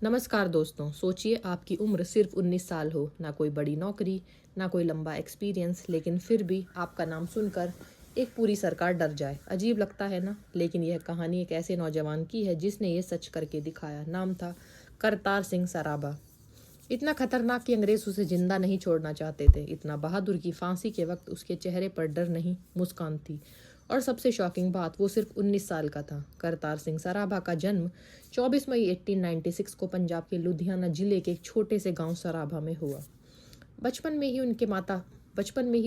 नमस्कार दोस्तों। सोचिए आपकी उम्र सिर्फ 19 साल हो, ना कोई बड़ी नौकरी, ना कोई लंबा एक्सपीरियंस, लेकिन फिर भी आपका नाम सुनकर एक पूरी सरकार डर जाए। अजीब लगता है ना? लेकिन यह कहानी एक ऐसे नौजवान की है जिसने ये सच करके दिखाया। नाम था करतार सिंह सराभा। इतना खतरनाक कि अंग्रेज उसे जिंदा नहीं छोड़ना चाहते थे। इतना बहादुर की फांसी के वक्त उसके चेहरे पर डर नहीं, मुस्कान थी। और सबसे शॉकिंग बात, वो सिर्फ 19 साल का था। करतार सिंह सराभा का जन्म 24 मई 1896 को पंजाब के लुधियाना जिले के एक छोटे से गांव सराभा में हुआ। बचपन में ही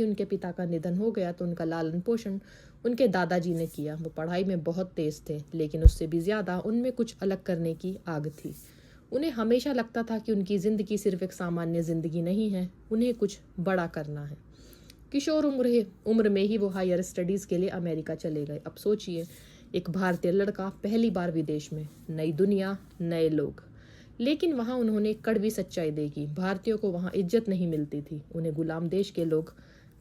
उनके पिता का निधन हो गया तो उनका लालन पोषण उनके दादाजी ने किया। वो पढ़ाई में बहुत तेज थे, लेकिन उससे भी ज्यादा उनमें कुछ अलग करने की आग थी। उन्हें हमेशा लगता था कि उनकी जिंदगी सिर्फ एक सामान्य जिंदगी नहीं है, उन्हें कुछ बड़ा करना है। किशोर उम्र में ही वो हायर स्टडीज के लिए अमेरिका चले गए। अब सोचिए, एक भारतीय लड़का पहली बार विदेश में, नई दुनिया, नए लोग। लेकिन वहाँ उन्होंने एक कड़वी सच्चाई देखी। भारतीयों को वहाँ इज्जत नहीं मिलती थी, उन्हें गुलाम देश के लोग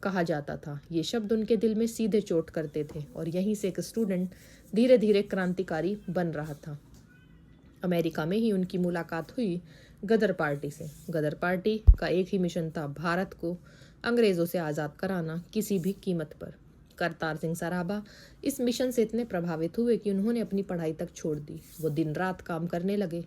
कहा जाता था। ये शब्द उनके दिल में सीधे चोट करते थे और यहीं से एक स्टूडेंट धीरे धीरे क्रांतिकारी बन रहा था। अमेरिका में ही उनकी मुलाकात हुई गदर पार्टी से। गदर पार्टी का एक ही मिशन था, भारत को अंग्रेजों से आज़ाद कराना, किसी भी कीमत पर। करतार सिंह सराभा इस मिशन से इतने प्रभावित हुए कि उन्होंने अपनी पढ़ाई तक छोड़ दी। वो दिन रात काम करने लगे।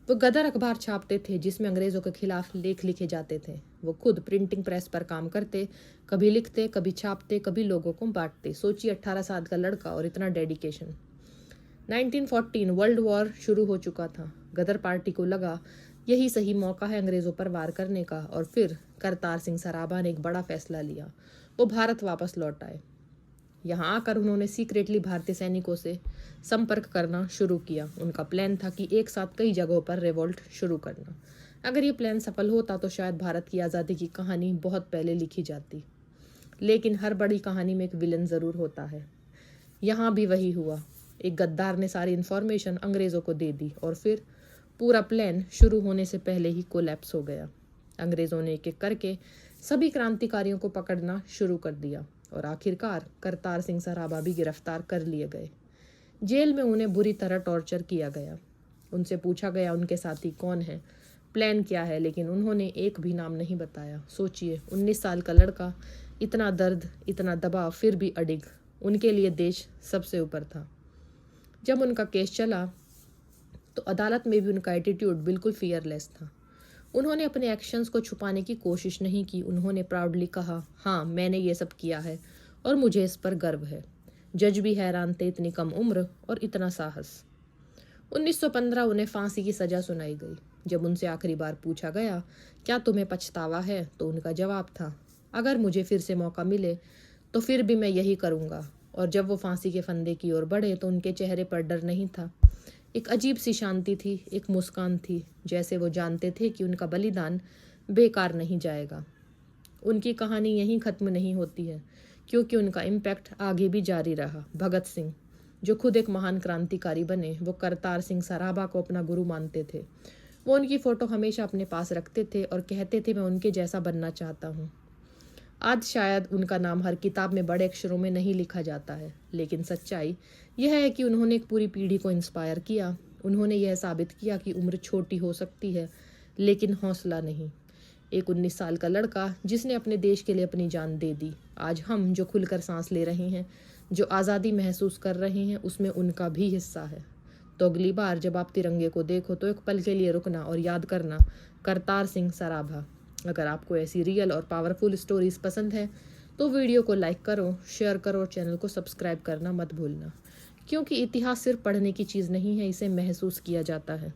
वो गदर अखबार छापते थे जिसमें अंग्रेजों के खिलाफ लेख लिखे जाते थे। वो खुद प्रिंटिंग प्रेस पर काम करते, कभी लिखते, कभी छापते, कभी लोगों को बांटते। सोचिए, 18 साल का लड़का और इतना डेडिकेशन। 1914 वर्ल्ड वॉर शुरू हो चुका था। गदर पार्टी को लगा यही सही मौका है अंग्रेजों पर वार करने का, और फिर करतार सिंह सराभा ने एक बड़ा फैसला लिया। वो भारत वापस लौट आए। यहाँ आकर उन्होंने सीक्रेटली भारतीय सैनिकों से संपर्क करना शुरू किया। उनका प्लान था कि एक साथ कई जगहों पर रिवोल्ट शुरू करना। अगर ये प्लान सफल होता तो शायद भारत की आज़ादी की कहानी बहुत पहले लिखी जाती। लेकिन हर बड़ी कहानी में एक विलन ज़रूर होता है। यहाँ भी वही हुआ। एक गद्दार ने सारी इन्फॉर्मेशन अंग्रेज़ों को दे दी और फिर पूरा प्लान शुरू होने से पहले ही कोलैप्स हो गया। अंग्रेज़ों ने एक एक करके सभी क्रांतिकारियों को पकड़ना शुरू कर दिया और आखिरकार करतार सिंह सराभा भी गिरफ्तार कर लिए गए। जेल में उन्हें बुरी तरह टॉर्चर किया गया। उनसे पूछा गया उनके साथी कौन है, प्लान क्या है, लेकिन उन्होंने एक भी नाम नहीं बताया। सोचिए, 19 साल का लड़का, इतना दर्द, इतना दबाव, फिर भी अडिग। उनके लिए देश सबसे ऊपर था। जब उनका केस चला तो अदालत में भी उनका एटीट्यूड बिल्कुल फियरलेस था। उन्होंने अपने एक्शंस को छुपाने की कोशिश नहीं की। उन्होंने प्राउडली कहा, हाँ, मैंने ये सब किया है और मुझे इस पर गर्व है। जज भी हैरान थे, इतनी कम उम्र और इतना साहस। 1915 उन्हें फांसी की सजा सुनाई गई। जब उनसे आखिरी बार पूछा गया, क्या तुम्हें पछतावा है, तो उनका जवाब था, अगर मुझे फिर से मौका मिले तो फिर भी मैं यही करूँगा। और जब वो फांसी के फंदे की ओर बढ़े तो उनके चेहरे पर डर नहीं था, एक अजीब सी शांति थी, एक मुस्कान थी, जैसे वो जानते थे कि उनका बलिदान बेकार नहीं जाएगा। उनकी कहानी यहीं ख़त्म नहीं होती है, क्योंकि उनका इम्पैक्ट आगे भी जारी रहा। भगत सिंह, जो खुद एक महान क्रांतिकारी बने, वो करतार सिंह सराभा को अपना गुरु मानते थे। वो उनकी फ़ोटो हमेशा अपने पास रखते थे और कहते थे, मैं उनके जैसा बनना चाहता हूँ। आज शायद उनका नाम हर किताब में बड़े अक्षरों में नहीं लिखा जाता है, लेकिन सच्चाई यह है कि उन्होंने एक पूरी पीढ़ी को इंस्पायर किया। उन्होंने यह साबित किया कि उम्र छोटी हो सकती है, लेकिन हौसला नहीं। एक 19 साल का लड़का जिसने अपने देश के लिए अपनी जान दे दी। आज हम जो खुलकर सांस ले रहे हैं, जो आज़ादी महसूस कर रहे हैं, उसमें उनका भी हिस्सा है। तो अगली बार जब आप तिरंगे को देखो तो एक पल के लिए रुकना और याद करना, करतार सिंह सराभा। अगर आपको ऐसी रियल और पावरफुल स्टोरीज पसंद है तो वीडियो को लाइक करो, शेयर करो और चैनल को सब्सक्राइब करना मत भूलना, क्योंकि इतिहास सिर्फ पढ़ने की चीज़ नहीं है, इसे महसूस किया जाता है।